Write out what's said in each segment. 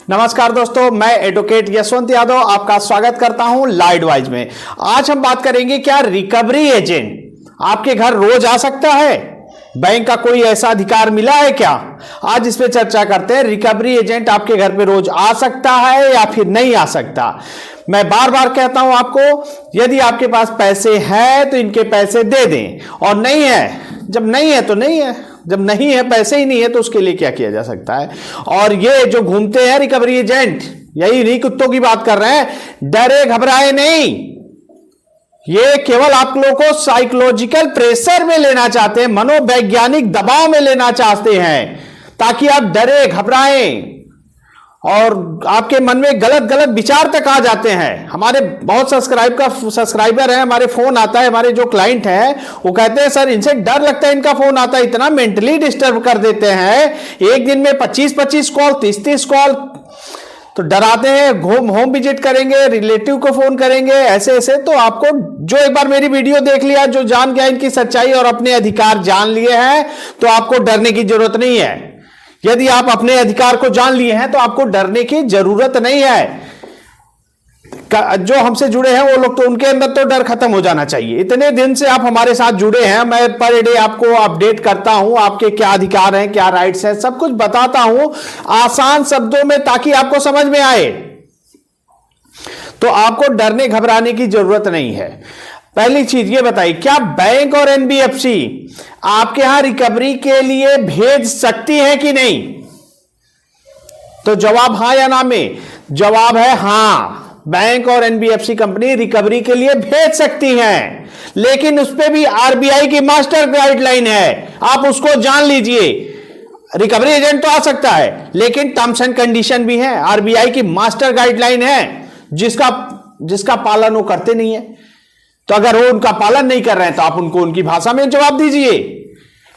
नमस्कार दोस्तों, मैं एडवोकेट यशवंत यादव आपका स्वागत करता हूं लाइडवाइज में। आज हम बात करेंगे क्या रिकवरी एजेंट आपके घर रोज आ सकता है? बैंक का कोई ऐसा अधिकार मिला है क्या? आज इस पे चर्चा करते हैं। रिकवरी एजेंट आपके घर पे रोज आ सकता है या फिर नहीं आ सकता? मैं बार बार कहता हूं आपको, यदि आपके पास पैसे हैं तो इनके पैसे दे दें, और नहीं है, जब नहीं है तो नहीं है, जब नहीं है, पैसे ही नहीं है, तो उसके लिए क्या किया जा सकता है। और ये जो घूमते हैं रिकवरी एजेंट, यही नहीं कुत्तों की बात कर रहे हैं, डरे घबराए नहीं, ये केवल आप लोगों को साइकोलॉजिकल प्रेशर में लेना चाहते हैं, मनोवैज्ञानिक दबाव में लेना चाहते हैं, ताकि आप डरे घबराएं और आपके मन में गलत गलत विचार तक आ जाते हैं। हमारे बहुत सब्सक्राइबर है, हमारे फोन आता है, हमारे जो क्लाइंट हैं वो कहते हैं सर इनसे डर लगता है, इनका फोन आता है, इतना मेंटली डिस्टर्ब कर देते हैं, एक दिन में 25-25 कॉल, 30-30 कॉल, तो डराते हैं। होम विजिट करेंगे, रिलेटिव को फोन करेंगे, ऐसे ऐसे। तो आपको जो एक बार मेरी वीडियो देख लिया, जो जान गया इनकी सच्चाई और अपने अधिकार जान लिए हैं, तो आपको डरने की जरूरत नहीं है। यदि आप अपने अधिकार को जान लिए हैं तो आपको डरने की जरूरत नहीं है। जो हमसे जुड़े हैं वो लोग, तो उनके अंदर तो डर खत्म हो जाना चाहिए। इतने दिन से आप हमारे साथ जुड़े हैं, मैं पर डे आपको अपडेट करता हूं, आपके क्या अधिकार हैं, क्या राइट्स हैं, सब कुछ बताता हूं आसान शब्दों में, ताकि आपको समझ में आए। तो आपको डरने घबराने की जरूरत नहीं है। पहली चीज ये बताइए, क्या बैंक और एनबीएफसी आपके यहां रिकवरी के लिए भेज सकती है कि नहीं? तो जवाब हां या ना में? जवाब है हां, बैंक और एनबीएफसी कंपनी रिकवरी के लिए भेज सकती हैं, लेकिन उस पर भी आरबीआई की मास्टर गाइडलाइन है, आप उसको जान लीजिए। रिकवरी एजेंट तो आ सकता है, लेकिन टर्म्स एंड कंडीशन भी है, आरबीआई की मास्टर गाइडलाइन है, जिसका पालन वो करते नहीं है। तो अगर वो उनका पालन नहीं कर रहे हैं तो आप उनको उनकी भाषा में जवाब दीजिए।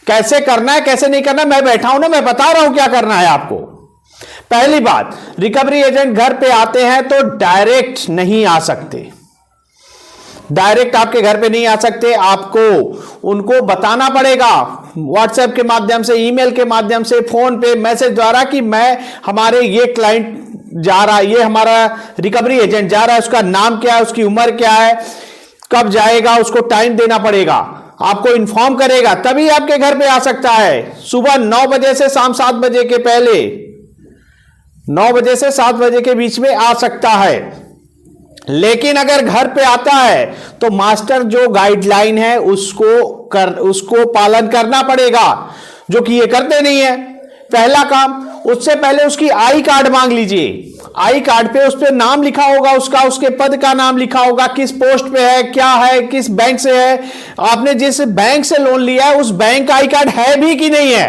कैसे करना है, कैसे नहीं करना, मैं बैठा हूं ना, मैं बता रहा हूं क्या करना है आपको। पहली बात, रिकवरी एजेंट घर पे आते हैं तो डायरेक्ट नहीं आ सकते, डायरेक्ट आपके घर पे नहीं आ सकते। आपको उनको बताना पड़ेगा व्हाट्सएप के माध्यम से, ईमेल के माध्यम से, फोन पे, मैसेज द्वारा कि मैं, हमारे ये क्लाइंट जा रहा है, ये हमारा रिकवरी एजेंट जा रहा है, उसका नाम क्या है, उसकी उम्र क्या है, कब जाएगा, उसको टाइम देना पड़ेगा, आपको इन्फॉर्म करेगा, तभी आपके घर पे आ सकता है। सुबह 9 बजे से शाम 7 बजे के पहले, 9 बजे से 7 बजे के बीच में आ सकता है। लेकिन अगर घर पे आता है तो मास्टर जो गाइडलाइन है उसको पालन करना पड़ेगा, जो कि ये करते नहीं है। पहला काम, उससे पहले उसकी आई कार्ड मांग लीजिए। आई कार्ड पे उस पे नाम लिखा होगा उसका, उसके पद का नाम लिखा होगा, किस पोस्ट पे है, क्या है, किस बैंक से है, आपने जिस बैंक से लोन लिया है उस बैंक का आई कार्ड है भी कि नहीं है।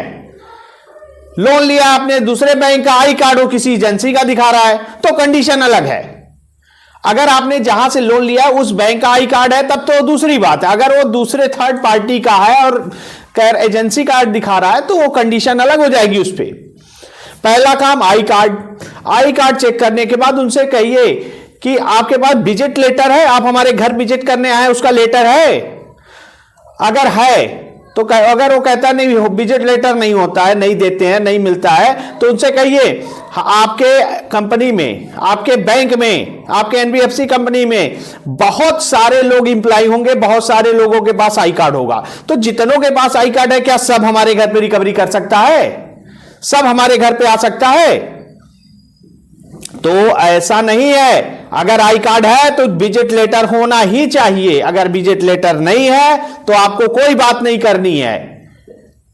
लोन लिया आपने, दूसरे बैंक का आई कार्ड हो किसी एजेंसी का दिखा रहा है, तो कंडीशन अलग है। अगर आपने जहां से लोन लिया उस बैंक का आई कार्ड है तब तो दूसरी बात है। अगर वो दूसरे थर्ड पार्टी का है और एजेंसी कार्ड दिखा रहा है तो वो कंडीशन अलग हो जाएगी उस पर। पहला काम I card. I card check करने के बाद उनसे कहिए कि आपके पास विजिट लेटर है, आप हमारे घर विजिट करने आए, उसका लेटर है? अगर है तो अगर वो कहता नहीं, विजिट लेटर नहीं होता है, नहीं देते हैं, नहीं मिलता है, तो उनसे कहिए आपके कंपनी में, आपके बैंक में, आपके एनबीएफसी कंपनी में बहुत सारे लोग इंप्लॉय होंगे, बहुत सारे लोगों के पास आई कार्ड होगा, तो जितनों के पास आई कार्ड है क्या सब हमारे घर पे रिकवरी कर सकता है? सब हमारे घर पे आ सकता है? तो ऐसा नहीं है। अगर आई कार्ड है तो विजिट लेटर होना ही चाहिए। अगर विजिट लेटर नहीं है तो आपको कोई बात नहीं करनी है।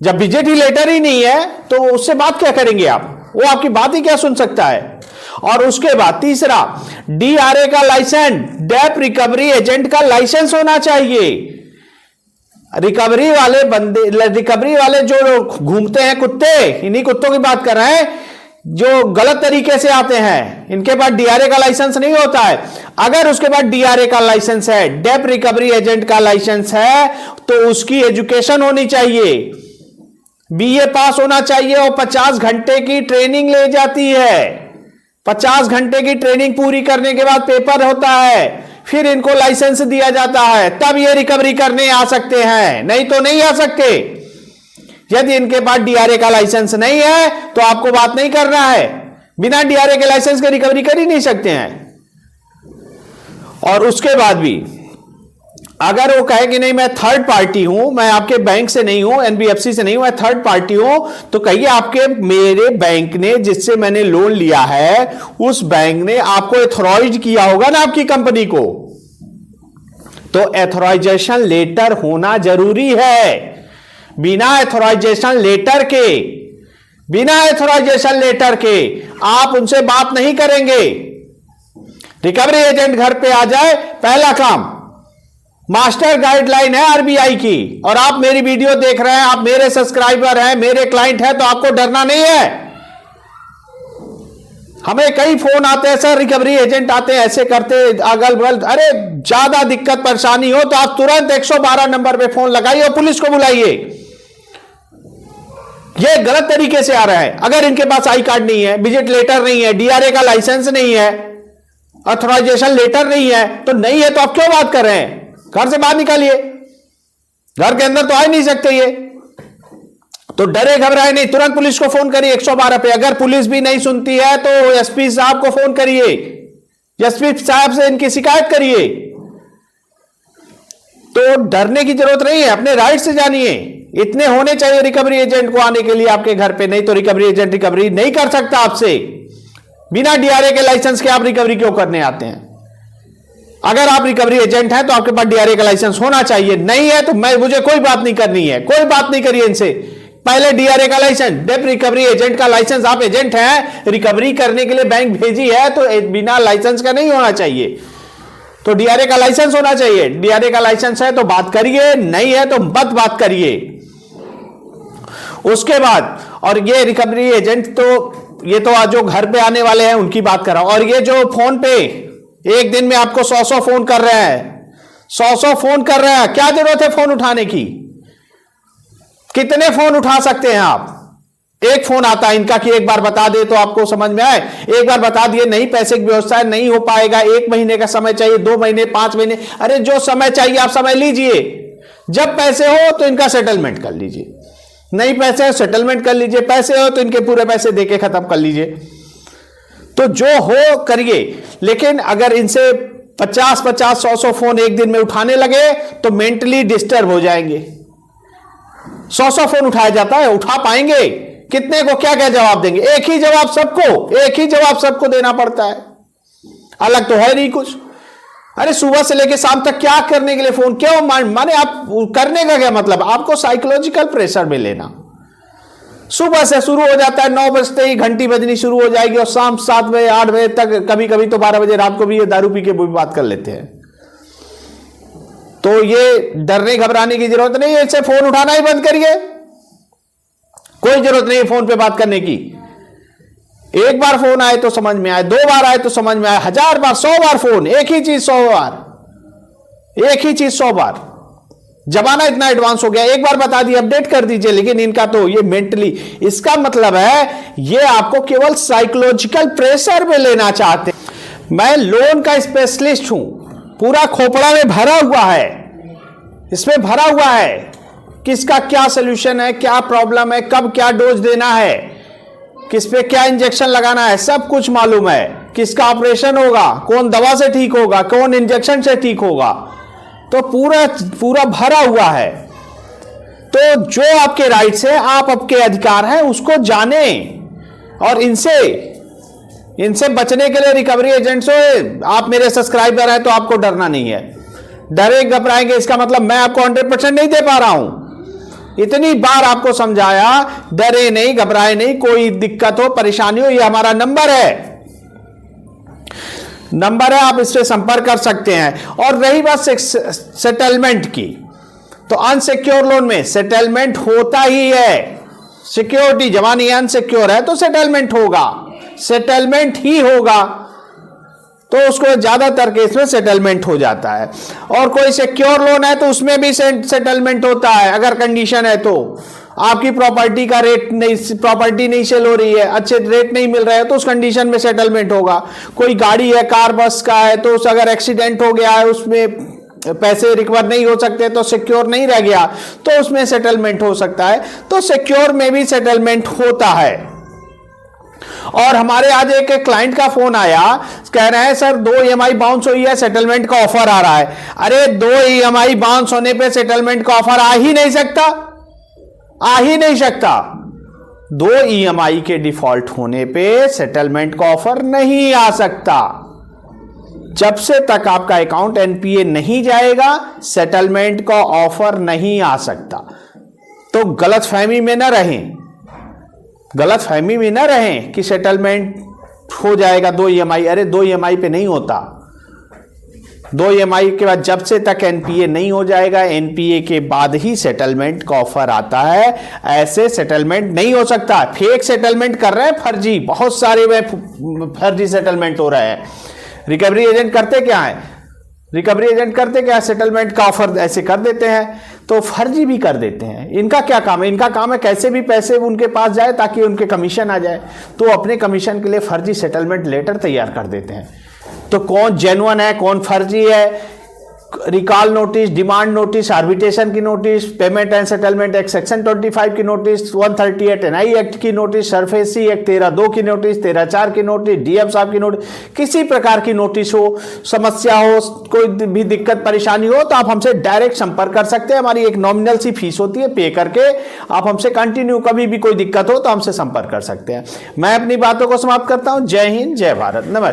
जब विजिट ही लेटर ही नहीं है तो उससे बात क्या करेंगे आप? वो आपकी बात ही क्या सुन सकता है? और उसके बाद तीसरा, डीआरए का लाइसेंस, डेप रिकवरी एजेंट का लाइसेंस होना चाहिए। रिकवरी वाले जो घूमते हैं कुत्ते, इन्हीं कुत्तों की बात कर रहे हैं जो गलत तरीके से आते हैं, इनके पास डीआरए का लाइसेंस नहीं होता है। अगर उसके पास डीआरए का लाइसेंस है, डेप रिकवरी एजेंट का लाइसेंस है, तो उसकी एजुकेशन होनी चाहिए, बीए पास होना चाहिए और 50 घंटे की ट्रेनिंग ले जाती है। 50 घंटे की ट्रेनिंग पूरी करने के बाद पेपर होता है, फिर इनको लाइसेंस दिया जाता है, तब ये रिकवरी करने आ सकते हैं, नहीं तो नहीं आ सकते। यदि इनके पास डीआरए का लाइसेंस नहीं है तो आपको बात नहीं करना है। बिना डीआरए के लाइसेंस के रिकवरी कर ही नहीं सकते हैं। और उसके बाद भी अगर वो कहे कि नहीं मैं थर्ड पार्टी हूं, मैं आपके बैंक से नहीं हूं, एनबीएफसी से नहीं हूं, मैं थर्ड पार्टी हूं, तो कहिए आपके मेरे बैंक ने जिससे मैंने लोन लिया है उस बैंक ने आपको एथोराइज किया होगा ना आपकी कंपनी को, तो एथोराइजेशन लेटर होना जरूरी है। बिना एथोराइजेशन लेटर के आप उनसे बात नहीं करेंगे। रिकवरी एजेंट घर पे आ जाए, पहला काम मास्टर गाइडलाइन है आरबीआई की, और आप मेरी वीडियो देख रहे हैं, आप मेरे सब्सक्राइबर हैं, मेरे क्लाइंट हैं, तो आपको डरना नहीं है। हमें कई फोन आते हैं, सर रिकवरी एजेंट आते हैं ऐसे करते अगल बगल। अरे ज्यादा दिक्कत परेशानी हो तो आप तुरंत 112 नंबर पे फोन लगाइए और पुलिस को बुलाइए। ये गलत तरीके से आ रहा है। अगर इनके पास आई कार्ड नहीं है, विजिट लेटर नहीं है, डीआरए का लाइसेंस नहीं है, ऑथराइजेशन लेटर नहीं है, तो नहीं है तो आप क्यों बात कर रहे हैं? घर से बाहर निकालिए, घर के अंदर तो आ ही नहीं सकते ये। तो डरे घबराए नहीं, तुरंत पुलिस को फोन करिए 112 पे। अगर पुलिस भी नहीं सुनती है तो एसपी साहब को फोन करिए, एसपी साहब से इनकी शिकायत करिए। तो डरने की जरूरत नहीं है, अपने राइट से जानिए। इतने होने चाहिए रिकवरी एजेंट को आने के लिए आपके घर पे, नहीं तो रिकवरी एजेंट रिकवरी नहीं कर सकता आपसे। बिना डीआरए के लाइसेंस के आप रिकवरी क्यों करने आते हैं? अगर आप रिकवरी एजेंट हैं तो आपके पास डीआरए का लाइसेंस होना चाहिए। नहीं है तो मुझे कोई बात नहीं करनी है, कोई बात नहीं करिए इनसे। पहले डीआरए का लाइसेंस, डेप रिकवरी एजेंट का लाइसेंस। आप एजेंट हैं, रिकवरी करने के लिए बैंक भेजी है, तो बिना लाइसेंस का नहीं होना चाहिए, तो डीआरए का लाइसेंस होना चाहिए। डीआरए का लाइसेंस है तो बात करिए, नहीं है तो मत बात करिए। उसके बाद, और ये रिकवरी एजेंट तो ये तो आज जो घर पे आने वाले हैं उनकी बात कर रहा हूं। और ये जो फोन पे एक दिन में आपको 100 फोन कर रहे हैं, 100 फोन कर रहे हैं, क्या जरूरत है फोन उठाने की? कितने फोन उठा सकते हैं आप? एक फोन आता है इनका कि एक बार बता दे तो आपको समझ में आए, एक बार बता दिए, नहीं पैसे की व्यवस्था है, नहीं हो पाएगा, 1 महीने का समय चाहिए, 2 महीने, 5 महीने। अरे जो समय चाहिए आप समय लीजिए, जब पैसे हो तो इनका सेटलमेंट कर लीजिए, नहीं पैसे हो सेटलमेंट कर लीजिए, पैसे हो तो इनके पूरे पैसे देके खत्म कर लीजिए। तो जो हो करिए, लेकिन अगर इनसे 50-50, 100 फोन एक दिन में उठाने लगे तो मेंटली डिस्टर्ब हो जाएंगे। 100 फोन उठाया जाता है, उठा पाएंगे? कितने को क्या क्या जवाब देंगे? एक ही जवाब सबको देना पड़ता है, अलग तो है नहीं कुछ। अरे सुबह से लेकर शाम तक क्या करने के लिए फोन? क्यों माने आप करने का क्या मतलब? आपको साइकोलॉजिकल प्रेशर में लेना। सुबह से शुरू हो जाता है, 9 बजते ही घंटी बजनी शुरू हो जाएगी और शाम 7 बजे 8 बजे तक, कभी कभी तो 12 बजे रात को भी ये दारू पी के बात कर लेते हैं। तो ये डरने घबराने की जरूरत नहीं है, इससे फोन उठाना ही बंद करिए। कोई जरूरत नहीं है फोन पे बात करने की। एक बार फोन आए तो समझ में आए, 2 बार आए तो समझ में आए, 1000 बार, 100 बार फोन, एक ही चीज 100 बार, एक ही चीज 100 बार। जमाना इतना एडवांस हो गया, एक बार बता दिए अपडेट कर दीजिए। लेकिन इनका तो ये मेंटली, इसका मतलब है ये आपको केवल साइकोलॉजिकल प्रेशर में लेना चाहते। मैं लोन का स्पेशलिस्ट हूं, पूरा खोपड़ा में भरा हुआ है, इसमें भरा हुआ है किसका क्या सोल्यूशन है, क्या प्रॉब्लम है, कब क्या डोज देना है, किस पे क्या इंजेक्शन लगाना है, सब कुछ मालूम है। किसका ऑपरेशन होगा, कौन दवा से ठीक होगा, कौन इंजेक्शन से ठीक होगा, तो पूरा भरा हुआ है। तो जो आपके राइट्स है, आप आपके अधिकार हैं, उसको जाने। और इनसे बचने के लिए रिकवरी एजेंट्स हो, आप मेरे सब्सक्राइबर हैं तो आपको डरना नहीं है। डरे घबराएंगे इसका मतलब मैं आपको 100% नहीं दे पा रहा हूं। इतनी बार आपको समझाया, डरे नहीं, घबराए नहीं, कोई दिक्कत हो, परेशानी हो, ये हमारा नंबर है, आप इससे संपर्क कर सकते हैं। और रही बात सेटलमेंट की, तो अनसिक्योर लोन में सेटलमेंट होता ही है। सिक्योरिटी जमा नहीं है, अनसिक्योर है तो सेटलमेंट होगा, सेटलमेंट ही होगा। तो उसको ज्यादातर केस में सेटलमेंट हो जाता है। और कोई सिक्योर लोन है तो उसमें भी सेटलमेंट होता है, अगर कंडीशन है तो। आपकी प्रॉपर्टी का रेट नहीं, प्रॉपर्टी नहीं सेल हो रही है, अच्छे रेट नहीं मिल रहा है, तो उस कंडीशन में सेटलमेंट होगा। कोई गाड़ी है, कार बस का है, तो उस अगर एक्सीडेंट हो गया है, उसमें पैसे रिकवर नहीं हो सकते, तो सिक्योर नहीं रह गया, तो उसमें सेटलमेंट हो सकता है। तो सिक्योर में भी सेटलमेंट होता है। और हमारे आज एक क्लाइंट का फोन आया, कह रहे हैं सर 2 EMI बाउंस हुई है, सेटलमेंट का ऑफर आ रहा है। अरे 2 EMI बाउंस होने पे सेटलमेंट का ऑफर आ ही नहीं सकता, आ ही नहीं सकता। 2 EMI के डिफॉल्ट होने पे सेटलमेंट का ऑफर नहीं आ सकता। जब से तक आपका अकाउंट NPA नहीं जाएगा, सेटलमेंट का ऑफर नहीं आ सकता। तो गलतफहमी में ना रहें, गलतफहमी में ना रहें कि सेटलमेंट हो जाएगा 2 EMI। अरे 2 EMI पे नहीं होता। 2 EMI के बाद जब से तक NPA नहीं हो जाएगा, NPA के बाद ही सेटलमेंट का ऑफर आता है। ऐसे सेटलमेंट नहीं हो सकता। फेक सेटलमेंट कर रहे हैं, फर्जी, बहुत सारे फर्जी सेटलमेंट हो रहे हैं। रिकवरी एजेंट करते क्या है, रिकवरी एजेंट करते क्या, सेटलमेंट का ऑफर ऐसे कर देते हैं, तो फर्जी भी कर देते हैं। इनका क्या काम है, इनका काम है कैसे भी पैसे उनके पास जाए ताकि उनके कमीशन आ जाए। तो अपने कमीशन के लिए फर्जी सेटलमेंट लेटर तैयार कर देते हैं। तो कौन जेन्युइन है, कौन फर्जी है, recall notice, demand notice, arbitration की notice, payment and settlement act section 25 की नोटिस, 138 NI एक्ट की नोटिस, सरफेसी एक्ट 13(2) की नोटिस, 13(4) की नोटिस, DM साहब की नोटिस, किसी प्रकार की नोटिस हो, समस्या हो, कोई भी दिक्कत परेशानी हो, तो आप हमसे डायरेक्ट संपर्क कर सकते हैं। हमारी एक नॉमिनल सी फीस होती है, पे करके आप हमसे कंटिन्यू, कभी भी कोई दिक्कत हो तो हमसे संपर्क कर सकते हैं। मैं अपनी बातों को समाप्त करता हूं। जय हिंद, जय भारत, नमस्कार।